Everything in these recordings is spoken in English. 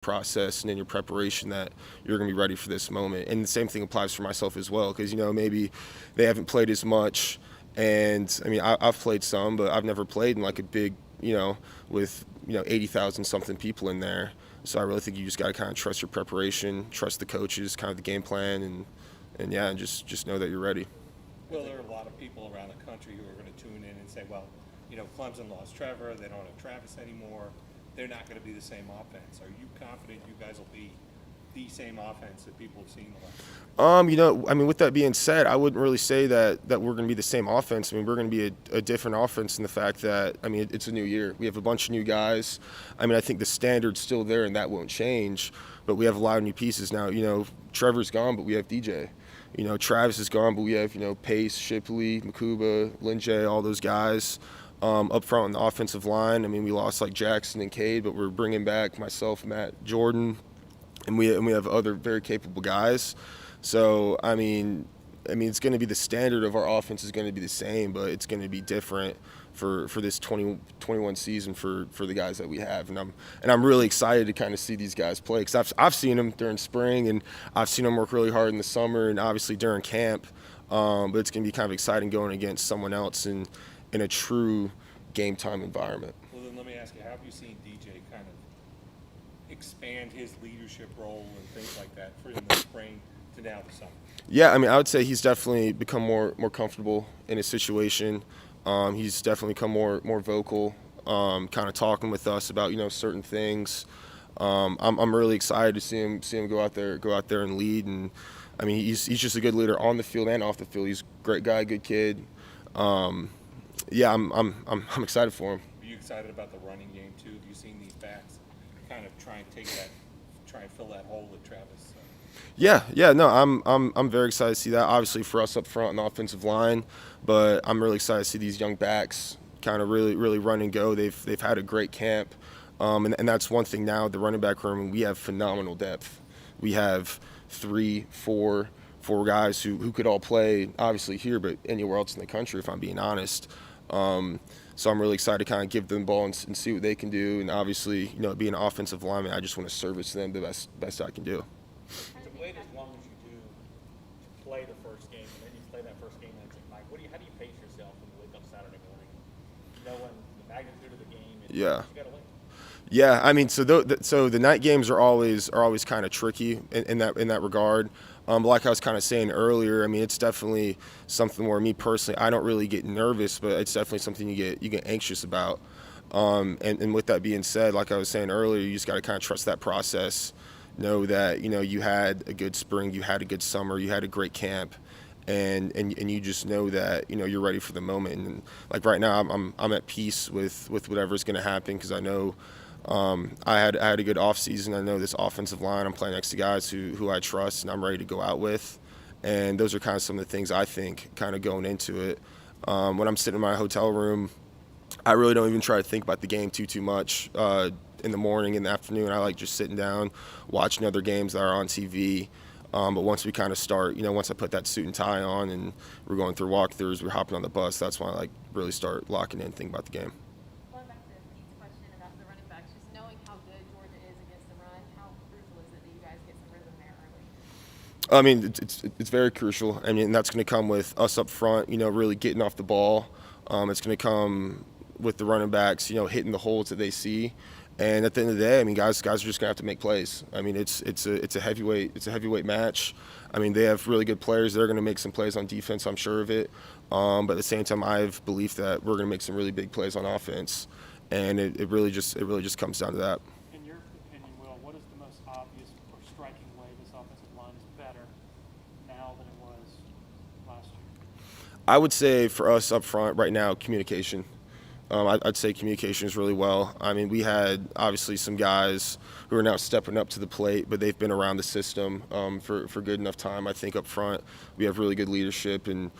process and in your preparation that you're going to be ready for this moment. And the same thing applies for myself as well, because maybe they haven't played as much, and I mean I've played some, but I've never played in like a big with 80,000 something people in there. So I really think you just got to kind of trust your preparation, trust the coaches, kind of the game plan, and just know that you're ready. Well, there are a lot of people around the country who are going to tune in and say, well, Clemson lost Trevor, they don't have Travis anymore, they're not going to be the same offense. Are you confident you guys will be the same offense that people have seen the last I mean, with that being said, I wouldn't really say that we're going to be the same offense. I mean, we're going to be a different offense in the fact that, I mean, it's a new year. We have a bunch of new guys. I mean, I think the standard's still there and that won't change, but we have a lot of new pieces now. Trevor's gone, but we have DJ. Travis is gone, but we have, Pace, Shipley, Makuba, Linjay, all those guys. Up front on the offensive line, I mean, we lost like Jackson and Cade, but we're bringing back myself, Matt, Jordan, and we have other very capable guys. So I mean, it's going to be the standard of our offense is going to be the same, but it's going to be different for this 2021 season for the guys that we have, and I'm really excited to kind of see these guys play, because I've seen them during spring, and I've seen them work really hard in the summer, and obviously during camp. But it's going to be kind of exciting going against someone else in a true game time environment. Well, then let me ask you, how have you seen DJ kind of expand his leadership role and things like that from the spring to now the summer? Yeah, I mean, I would say he's definitely become more comfortable in his situation. He's definitely become more vocal, kind of talking with us about certain things. I'm really excited to see him go out there and lead. And I mean, he's just a good leader on the field and off the field. He's a great guy, good kid. Yeah, I'm excited for him. Are you excited about the running game too? Have you seen these backs kind of try and fill that hole that Travis? Yeah, no, I'm very excited to see that. Obviously for us up front on the offensive line, but I'm really excited to see these young backs kind of really run and go. They've had a great camp, and that's one thing now. The running back room, we have phenomenal depth. We have 3, 4 guys who could all play, obviously here, but anywhere else in the country, if I'm being honest. So I'm really excited to kind of give them the ball and see what they can do. And obviously, being an offensive lineman, I just want to service them the best I can do. To wait as long as you do to play the first game, and then you play that first game next night, how do you pace yourself when you wake up Saturday morning, knowing the magnitude of the game? And Yeah. You got to win. Yeah, I mean, so the night games are always kind of tricky in that regard. But like I was kind of saying earlier, I mean, it's definitely something where me personally, I don't really get nervous, but it's definitely something you get anxious about. And with that being said, like I was saying earlier, you just got to kind of trust that process. Know that you had a good spring, you had a good summer, you had a great camp, and you just know that you're ready for the moment. And like right now, I'm at peace with whatever's going to happen, because I know. I had a good off season. I know this offensive line. I'm playing next to guys who I trust and I'm ready to go out with. And those are kind of some of the things I think kind of going into it. When I'm sitting in my hotel room, I really don't even try to think about the game too much. In the morning, in the afternoon, I like just sitting down, watching other games that are on TV. But once we kind of start, once I put that suit and tie on and we're going through walkthroughs, we're hopping on the bus, that's when I really start locking in and thinking about the game. Going back to Pete's question about the running backs, just knowing how good Georgia is against the run, how crucial is it that you guys get some rhythm there early? I mean, it's very crucial. I mean, that's going to come with us up front, really getting off the ball. It's going to come with the running backs, hitting the holes that they see. And at the end of the day, I mean, guys are just going to have to make plays. I mean, it's a heavyweight match. I mean, they have really good players. They're going to make some plays on defense, I'm sure of it. But at the same time, I have belief that we're going to make some really big plays on offense. And it really just comes down to that. In your opinion, Will, what is the most obvious or striking way this offensive line is better now than it was last year? I would say for us up front right now, communication. I'd say communication is really well. I mean, we had obviously some guys who are now stepping up to the plate, but they've been around the system for good enough time. I think up front we have really good leadership, and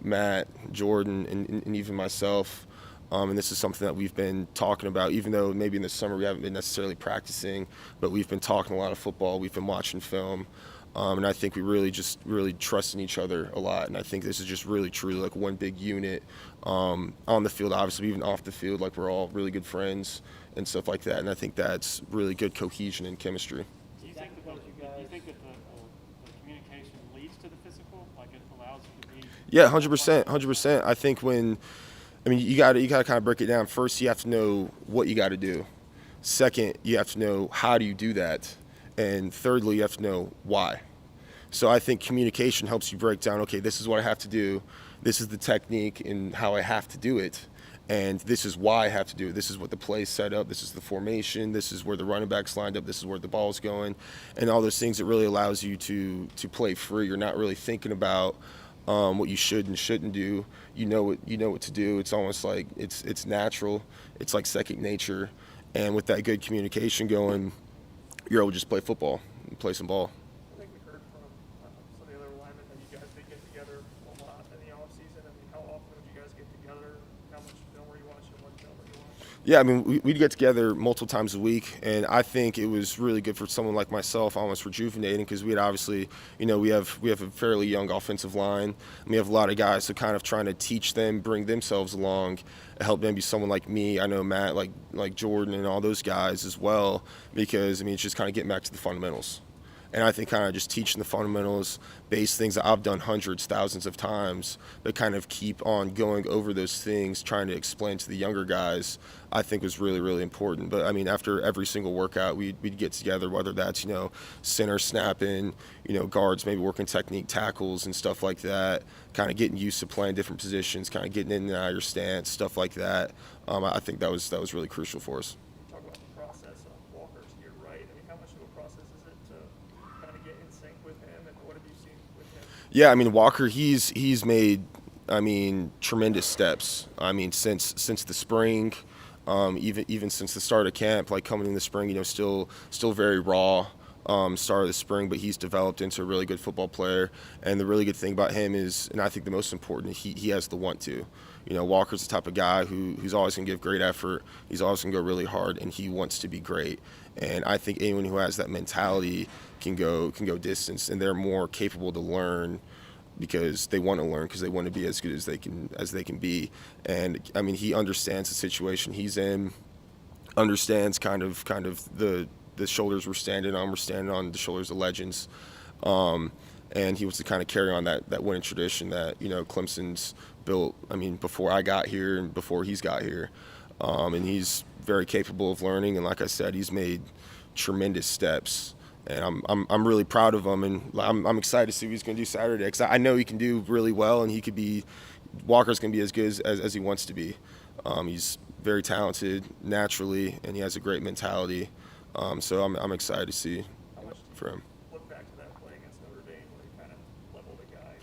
Matt, Jordan, and even myself. And this is something that we've been talking about, even though maybe in the summer we haven't been necessarily practicing, but we've been talking a lot of football. We've been watching film. And I think we really trust in each other a lot. And I think this is just really truly like one big unit on the field, obviously, even off the field. Like, we're all really good friends. and stuff like that. And I think that's really good cohesion and chemistry. Do you think that the communication leads to the physical? Like it allows you to be? Yeah, 100%, 100%. I think you got to kind of break it down. First, you have to know what you got to do. Second, you have to know how do you do that, and thirdly, you have to know why. So I think communication helps you break down. Okay, this is what I have to do. This is the technique and how I have to do it. And this is why I have to do it. This is what the play's set up. This is the formation. This is where the running back's lined up. This is where the ball's going. And all those things, it really allows you to play free. You're not really thinking about what you should and shouldn't do. You know what to do. It's almost like it's natural. It's like second nature. And with that good communication going, you're able to just play football and play some ball. I think we heard from some of the other linemen that you guys did get together a lot in the offseason. I mean, how often would you guys get together? How much film were you watching? What film were you watching? Yeah, I mean, we'd get together multiple times a week, and I think it was really good for someone like myself, almost rejuvenating, because we had obviously, we have a fairly young offensive line, and we have a lot of guys, so kind of trying to teach them, bring themselves along, help maybe someone like me, I know Matt, like Jordan and all those guys as well, because, it's just kind of getting back to the fundamentals. And I think kind of just teaching the fundamentals, base things that I've done hundreds, thousands of times, but kind of keep on going over those things, trying to explain to the younger guys, I think was really, really important. But after every single workout, we'd get together, whether that's, center snapping, guards, maybe working technique, tackles and stuff like that, kind of getting used to playing different positions, kind of getting in and out of your stance, stuff like that. I think that was really crucial for us. Talk about the process of Walker's here, right? I mean, how much of a process is it to kind of get in sync with him, and what have you seen with him? Yeah, Walker, he's made, tremendous steps. Since the spring, even since the start of camp, like coming in the spring, still very raw. Start of the spring, but he's developed into a really good football player. And the really good thing about him is, and I think the most important, he has the want to. Walker's the type of guy who's always going to give great effort. He's always going to go really hard, and he wants to be great. And I think anyone who has that mentality can go distance, and they're more capable to learn because they want to learn, because they want to be as good as they can be. And he understands the situation he's in, understands kind of the shoulders we're standing on the shoulders of legends. And he wants to kind of carry on that winning tradition that, Clemson's built, before I got here and before he's got here. And he's very capable of learning. And like I said, he's made tremendous steps. And I'm really proud of him. And I'm excited to see what he's going to do Saturday, because I know he can do really well, and Walker's going to be as good as he wants to be. He's very talented naturally, and he has a great mentality. So I'm excited to see for him. Look back to that play against Notre Dame where he kind of leveled a guy.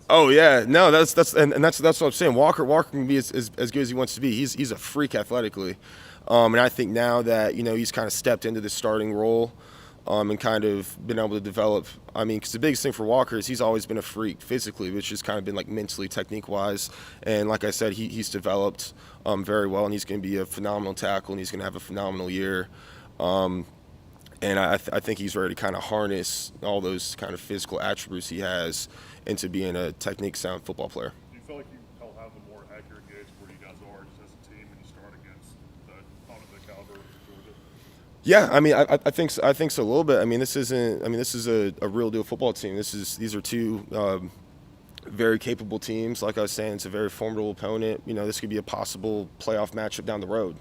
Oh yeah, no, that's what I'm saying. Walker can be as good as he wants to be. He's a freak athletically, and I think now that he's kind of stepped into the starting role, and kind of been able to develop. Because the biggest thing for Walker is he's always been a freak physically, which has kind of been like mentally, technique wise, and like I said, he's developed very well, and he's going to be a phenomenal tackle, and he's going to have a phenomenal year. And I think he's ready to kind of harness all those kind of physical attributes he has into being a technique sound football player. Do you feel like you'll have a more accurate gauge where you guys are just as a team when you start against the opponent of the caliber of Georgia? Yeah, I think so a little bit. This is a real deal football team. These are two very capable teams. Like I was saying, it's a very formidable opponent. This could be a possible playoff matchup down the road.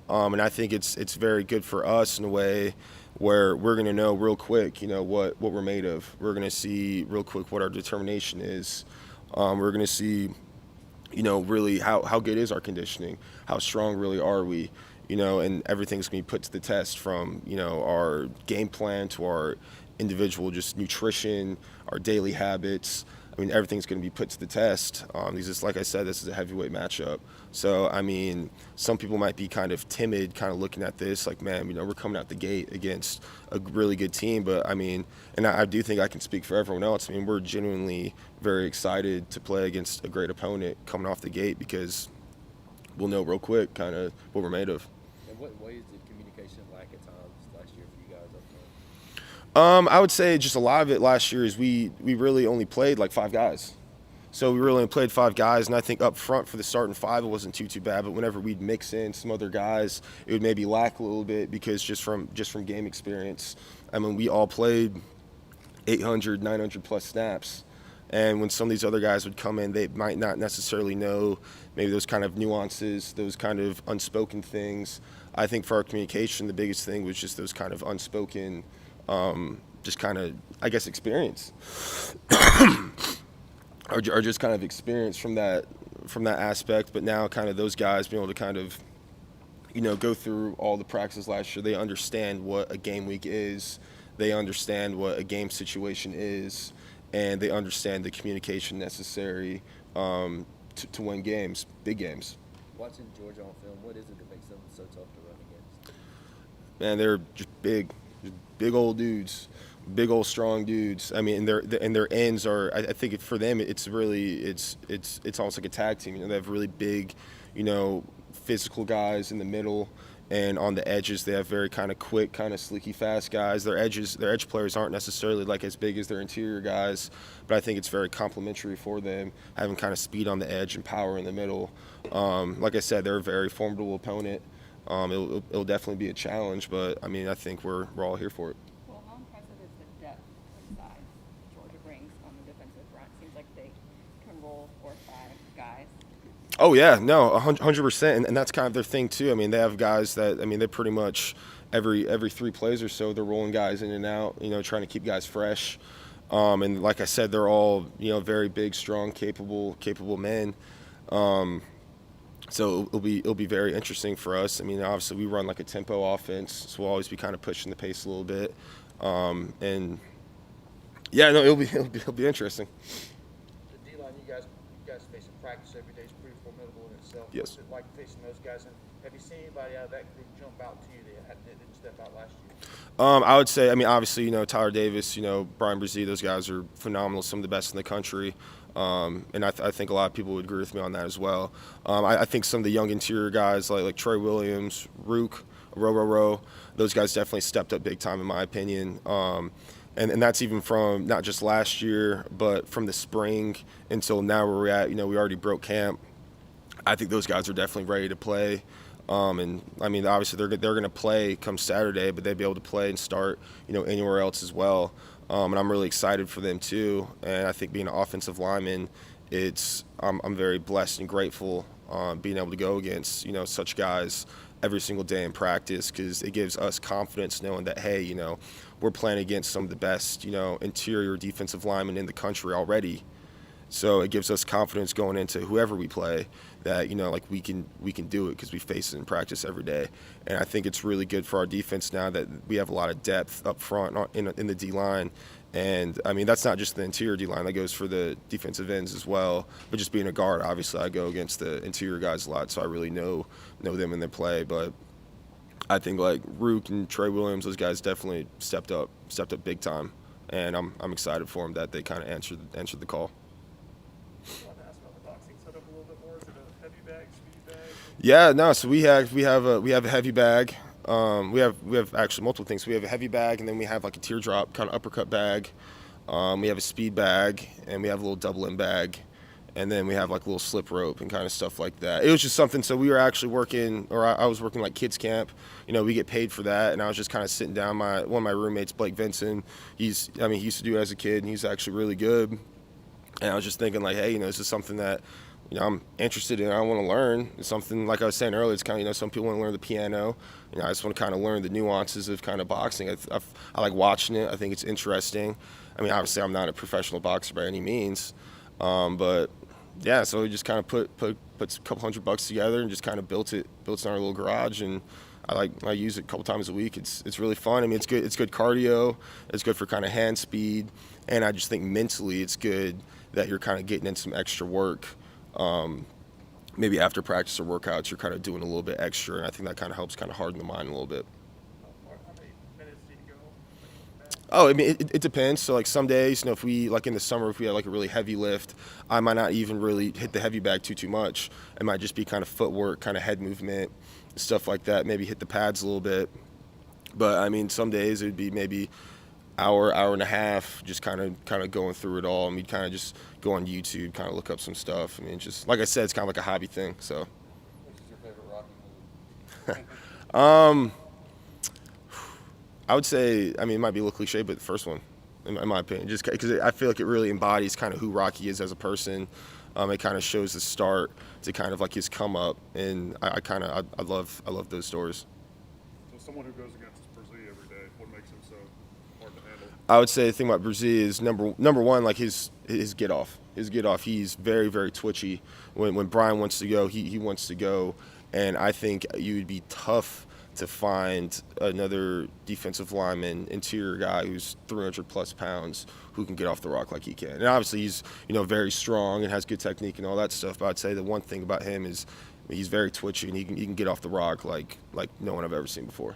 And I think it's very good for us in a way where we're going to know real quick, what we're made of. We're going to see real quick what our determination is. We're going to see, really how good is our conditioning, how strong really are we, and everything's going to be put to the test from, our game plan to our individual just nutrition, our daily habits. Everything's going to be put to the test. Because like I said, this is a heavyweight matchup. So, some people might be kind of timid, kind of looking at this like, man, we're coming out the gate against a really good team. But, and I do think I can speak for everyone else. We're genuinely very excited to play against a great opponent coming off the gate, because we'll know real quick kind of what we're made of. And what ways did communication lack at times last year for you guys up front? I would say just a lot of it last year is we really only played like 5 guys. So we really only played 5 guys, and I think up front for the starting 5, it wasn't too bad. But whenever we'd mix in some other guys, it would maybe lack a little bit because just from game experience. I mean, we all played 800, 900 plus snaps. And when some of these other guys would come in, they might not necessarily know maybe those kind of nuances, those kind of unspoken things. I think for our communication, the biggest thing was just those kind of unspoken, just kind of, I guess, experience. or just kind of experience from that aspect. But now kind of those guys being able to kind of, go through all the practices last year, they understand what a game week is. They understand what a game situation is. And they understand the communication necessary to win games, big games. Watching Georgia on film, what is it that makes them so tough to run against? Man, they're just big old dudes, big old strong dudes. I mean, and their ends are. I think for them, it's really it's almost like a tag team. They have really big, physical guys in the middle. And on the edges, they have very kind of quick, kind of sleeky, fast guys. Their edge players aren't necessarily like as big as their interior guys, but I think it's very complementary for them, having kind of speed on the edge and power in the middle. Like I said, they're a very formidable opponent. It'll definitely be a challenge, but I mean, I think we're all here for it. Well, how impressive is the depth and size Georgia brings on the defensive front? Seems like they can roll 4 or 5 guys. Oh yeah, no, 100%, and that's kind of their thing too. I mean, they have guys that they're pretty much every 3 plays or so they're rolling guys in and out, trying to keep guys fresh. And like I said, they're all very big, strong, capable men. So it'll be very interesting for us. I mean, obviously we run like a tempo offense, so we'll always be kind of pushing the pace a little bit. And yeah, no, it'll be interesting. The D-line you guys face in practice every day is pretty formidable in itself. Yes. What's it like facing those guys? And have you seen anybody out of that group jump out to you that didn't step out last year? I would say, obviously, Tyler Davis, Brian Brzee, those guys are phenomenal, some of the best in the country. And I think a lot of people would agree with me on that as well. I think some of the young interior guys like Troy Williams, Rook, Row, those guys definitely stepped up big time in my opinion. And that's even from not just last year, but from the spring until now where we're at. We already broke camp. I think those guys are definitely ready to play. And I mean, obviously they're going to play come Saturday, but they'll be able to play and start, anywhere else as well. And I'm really excited for them too. And I think being an offensive lineman, I'm very blessed and grateful being able to go against such guys every single day in practice, because it gives us confidence knowing that, hey, we're playing against some of the best interior defensive linemen in the country already. So it gives us confidence going into whoever we play that like we can do it because we face it in practice every day. And I think it's really good for our defense now that we have a lot of depth up front in the D line. And I mean, that's not just the interior D line, that goes for the defensive ends as well. But just being a guard, obviously I go against the interior guys a lot, so I really know them in their play. But I think like Rook and Trey Williams, those guys definitely stepped up big time, and I'm excited for them that they kind of answered the call. I wanted to ask about the boxing setup a little bit more. Is it a heavy bag, speed bag? Yeah, no. So we have a heavy bag. We have actually multiple things. We have a heavy bag, and then we have like a teardrop kind of uppercut bag. We have a speed bag, and we have a little double end bag, and then we have like a little slip rope and kind of stuff like that. It was just something. So we were actually working, or I was working like kids camp. We get paid for that, and I was just kind of sitting down. One of my roommates, Blake Vinson, he used to do it as a kid, and he's actually really good. And I was just thinking like, hey, this is something that I'm interested in. I want to learn. It's something, like I was saying earlier, it's kind of, some people want to learn the piano. I just want to kind of learn the nuances of kind of boxing. I like watching it. I think it's interesting. I mean, obviously, I'm not a professional boxer by any means, but yeah. So we just kind of put a couple $100 together and just kind of built it in our little garage, and I use it a couple times a week. It's really fun. I mean, it's good cardio. It's good for kind of hand speed, and I just think mentally it's good that you're kind of getting in some extra work. Maybe after practice or workouts, you're kind of doing a little bit extra, and I think that kind of helps kind of harden the mind a little bit. How many minutes do you go? Oh, I mean, it depends. So, like, some days, if we, like in the summer, if we had like a really heavy lift, I might not even really hit the heavy bag too much. It might just be kind of footwork, kind of head movement, stuff like that. Maybe hit the pads a little bit. But, I mean, some days it would be maybe hour and a half, just kind of going through it all. I mean, kind of just go on YouTube, kind of look up some stuff. I mean, just like I said, it's kind of like a hobby thing. So, Which is your favorite Rocky movie? I would say, I mean, it might be a little cliche, but the first one, in my opinion, just because I feel like it really embodies kind of who Rocky is as a person. It kind of shows the start to kind of like his come up, and I love those stories. So someone who goes against Brzee every day, what makes him so hard to handle? I would say the thing about Brzee is number one, like his get off. His get off. He's very, very twitchy. When Brian wants to go, he wants to go, and I think you would be tough to find another defensive lineman, interior guy who's 300 plus pounds who can get off the rock like he can. And obviously he's very strong and has good technique and all that stuff. But I'd say the one thing about him is he's very twitchy and he can get off the rock like no one I've ever seen before.